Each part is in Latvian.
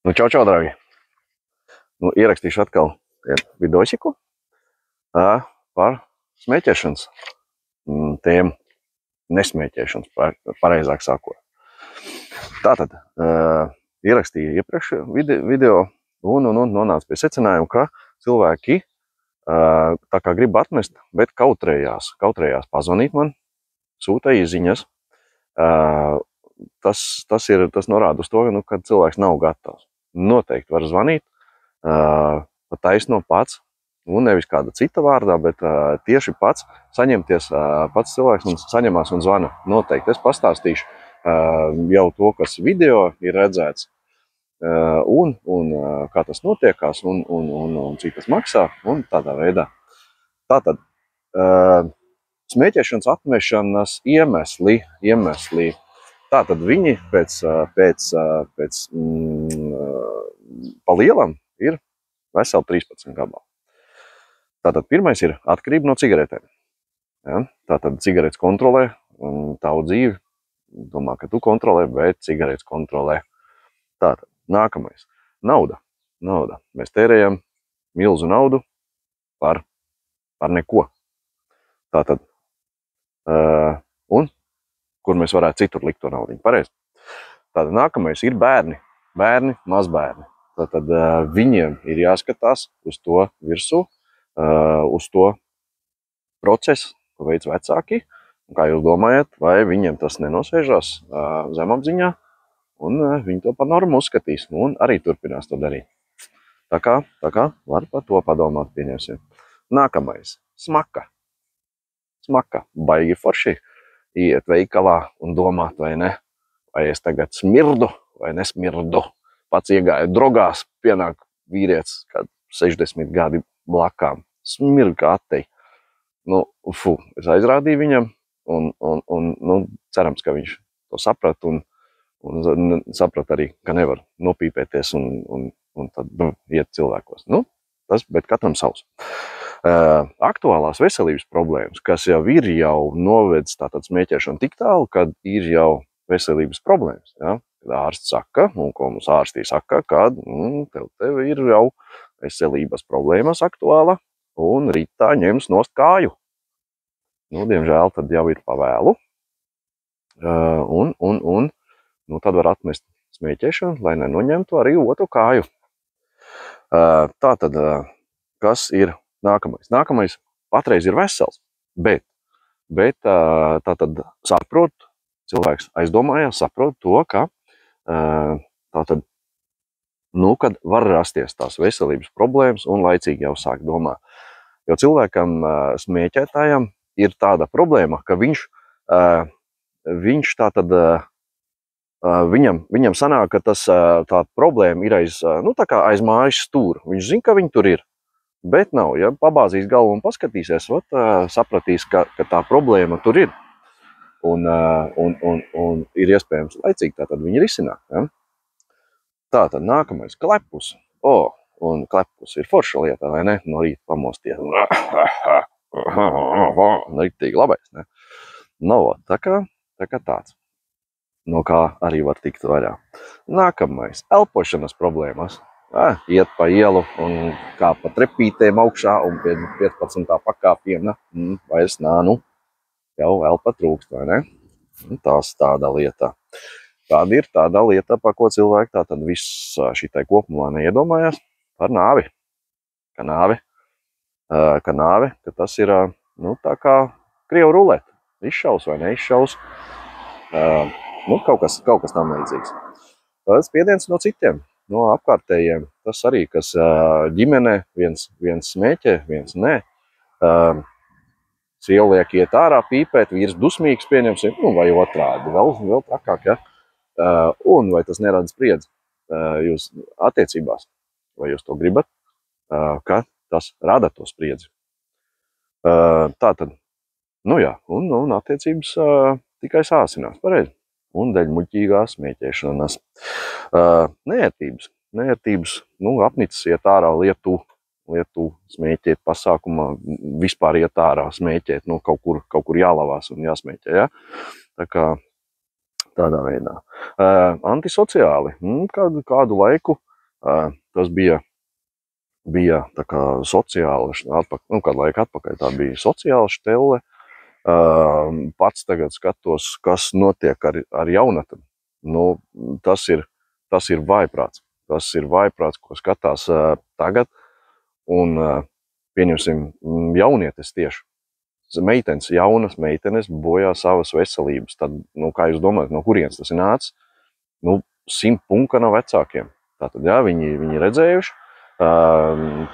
Nu, čau, draugi! Nu, ierakstīšu atkal vidosiku par smēķēšanas tēmu. Nesmēķēšanas, pareizāk sakot. Tātad, ierakstīju iepriekš video un nonācu pie secinājuma, ka cilvēki tā kā grib atmest, bet kautrējās pazvanīt man, sūta īziņas. Tas norāda uz to, ka cilvēks nav gatavs. Noteikti var zvanīt, pa taisno pats, un nevis kāda cita vārdā, bet tieši pats saņemties, pats cilvēks un saņemās un zvana. Noteikti es pastāstīšu jau to, kas video ir redzēts, un kā tas notiekās, un cik tas maksā, un tādā veidā. Tātad, smēķēšanas atmešanas iemesli. Tātad viņi pēc pa lielam ir veseli 13 gabali. Tātad pirmais ir atkarība no cigaretēm. Ja? Tātad cigaretes kontrolē tavu dzīvi. Domā, ka tu kontrolē, bet cigaretes kontrolē. Tātad nākamais. Nauda. Mēs tērējam milzu naudu par neko. Tātad, un kur mēs varētu citur likt to naudiņu. Pareizi. Tātad nākamais ir bērni, mazbērni. Tātad viņiem ir jāskatās uz to virsū, uz to procesu, ko veids vecāki. Un kā jūs domājat, vai viņiem tas nenosēžās zemapziņā, un viņi to par normu uzskatīs, un arī turpinās to darīt. Tā kā var par to padomāt, pieņemsim. Nākamais. Smaka. Baigi forši iet veikalā un domāt, vai ne, vai es tagad smirdu vai nesmirdu. Pats iegāju drogās, pienāk vīrietis, kād 60 gadi blakām. Smird kā atei. Es aizrādīju viņam, un cerams, ka viņš to saprat, un saprat arī, ka nevar nopīpēties un tad iet cilvēkos. Bet katram savs. Aktuālās veselības problēmas, kas jau ir novedis tātad smēķēšanu tik tālu, kad ir jau veselības problēmas. Ja? Kad ārsts saka, un ko mums ārstī saka, kad tev ir jau veselības problēmas aktuāla, un rītā ņems nost kāju. Diemžēl tad jau ir pavēlu, un tad var atmest smēķēšanu, lai nenoņemtu arī otru kāju. Tātad, kas ir nākamais? Nākamais patreiz ir vesels, bet tātad saprot, cilvēks aizdomājās, saprot to, ka tātad, kad var rasties tās veselības problēmas un laicīgi jau sāk domāt. Jo cilvēkam, smēķētājam, ir tāda problēma, ka viņš tātad, viņam sanāk, ka tā problēma ir aiz mājas stūra. Viņš zina, ka viņi tur ir, bet nav. Ja pabāzīs galvu un paskatīsies, sapratīs, ka tā problēma tur ir. Un ir iespējams laicīgi tātad viņi risināt. Ja? Tātad nākamais klepus. Un klepus ir forša lieta, vai ne? No rīta pamosties. Riktīgi labais, ne? Tā kā tāds. No kā arī var tikt vaļā. Nākamais. Elpošanas problēmas. Iet pa ielu un kā pa trepītēm augšā un pie 15. pakāpiena. Vairs jau elpa trūkst, vai ne? Tās tāda lieta. Tāda ir tāda lieta, par ko cilvēki tātad viss šitai kopumā neiedomājās par nāvi. Ka tas ir, tā kā krievu rulete. Izšaus vai neizšaus. Kaut kas tam līdzīgs. Tas spiediens no citiem, no apkārtējiem. Tas arī, kas ģimenē viens smēķē, viens nē. Sieva liek iet ārā pīpēt, vīrs dusmīgs pieņemsim, vai otrādi, vēl trakāk, ja? Un vai tas nerada spriedzi jūs attiecībās, vai jūs to gribat, ka tas rada to spriedzi. Tātad, un attiecības tikai sāsinās, pareizi. Un dēļ muļķīgās smēķēšanas. Neērtības, apnicis iet ārā lietu smēķēt pasākumā, vispār iet ārā smēķēt, kaut kur jālavās un jāsmēķē, ja? Tā kā tādā veidā. Antisociāli. Kādu laiku tas bija tā kā sociāla, kādu laiku atpakaļ, tā bija sociāla štelle. Pats tagad skatos, kas notiek ar jaunatni. Nu, tas ir vājprāts. Tas ir vājprāts, ko skatās tagad. Un pieņemsim jaunietes tieši. Jaunas meitenes bojā savas veselības. Tad, kā jūs domājat, no kurienes tas ir nācis? 100 punka no vecākiem. Tātad, jā, viņi redzējuši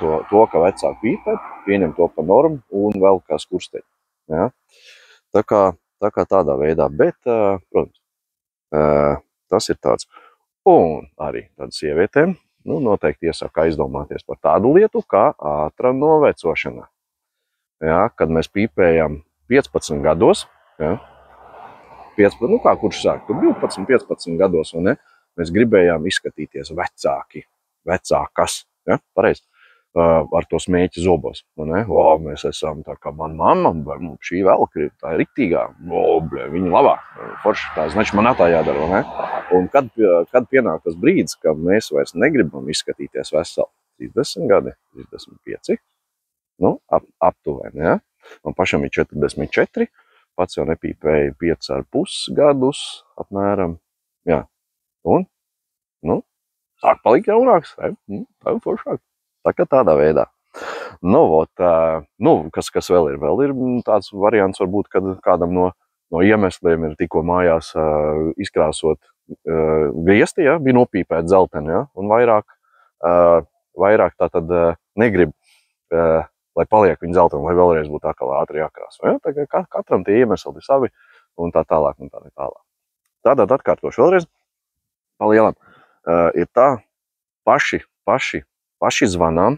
to, ka vecāki pīpē, pieņem to par normu un vēl kā skursteļi. Jā. Tā kā tādā veidā, bet, protams, tas ir tāds. Un arī tad sievietēm noteikti iesaka aizdomāties par tādu lietu kā ātra novecošana. Jā, kad mēs pīpējam 15 gados, jā, 15, kā kurš sāk, 12, 15 gados, vai ne? Mēs gribējām izskatīties vecākas, ja, pareizi, ar to smēķi zobos, vai ne? Mēs esam tā kā mana mamma, šī velka, tā ir riktīgā, viņa labā, forši, tā znači man tā jādara, vai ne? Un kad pienāk tas brīdis, ka mēs vairs negribam izskatīties veseli, 30 gadi, 35, aptuveni, ja? Man pašam ir 44, pats jau nepīpēja 5,5 gadus apmēram, jā. Un, sāk palikt jaunāks, tā ir foršāk. Tā kā tādā veidā. Kas vēl ir? Vēl ir tāds variants, varbūt, kad kādam no iemesliem ir tikko mājās izkrāsot griesti, ja, bija nopīpēt dzelteni, ja, un vairāk tā tad negrib, lai paliek viņa dzelteni, lai vēlreiz būtu atkal ātri jākrāso. Ja? Tā kā katram tie iemesli ir savi un tā tālāk. Tātad atkārtošu vēlreiz. Palielam ir tā, paši zvanām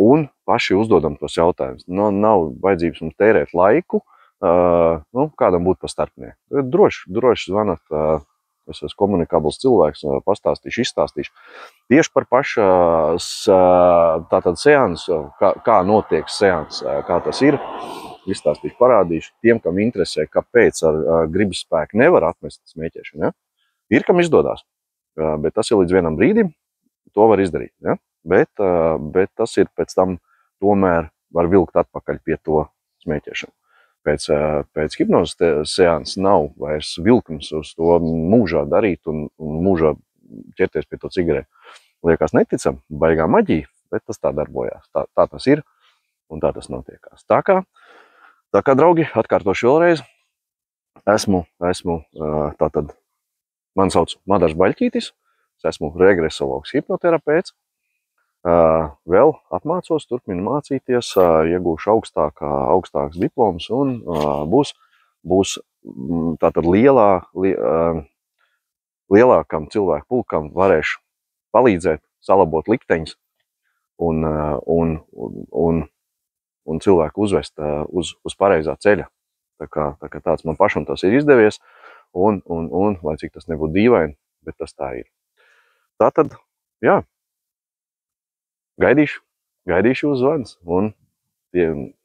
un paši uzdodam tos jautājumus. Nav vajadzības mums tērēt laiku, kādam būt pa starpnieku. Droši zvanat, es esmu komunikabls cilvēks, pastāstīšu, izstāstīšu. Tieši par pašas tātad seansu, kā notiek seans, kā tas ir, izstāstīšu, parādīšu tiem, kam interesē, kāpēc ar gribas spēku nevar atmest smēķēšanu. Ja? Ir, kam izdodās, bet tas ir līdz vienam brīdim, to var izdarīt. Ja? Bet tas ir pēc tam tomēr var vilkt atpakaļ pie to smēķēšanu. Pēc hipnozes seanses nav vairs vilkums uz to mūžā darīt un mūžā ķerties pie to cigareti. Liekas neticam, baigā maģija, bet tas tā darbojās. Tā tas ir un tā tas notiekās. Tā kā draugi, atkārtošu vēlreiz, tātad mani sauc Madars Baļķītis, es esmu regresologs hipnoterapeits. Vēl apmācos, turpinu mācīties, iegūšu augstāks diploms un būs tātad lielākam cilvēku pulkam varēšu palīdzēt, salabot likteņus un cilvēku uzvest uz pareizā ceļa. Tā kā tāds man pašam tas ir izdevies un lai cik tas nebūtu dīvaini, bet tas tā ir. Tātad, jā. Gaidīšu jūs zvans, un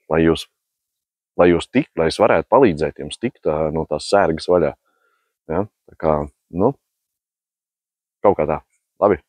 lai es varētu palīdzēt jums tikt no tās sērgas vaļā. Ja? Tā kā, kaut kā tā. Labi.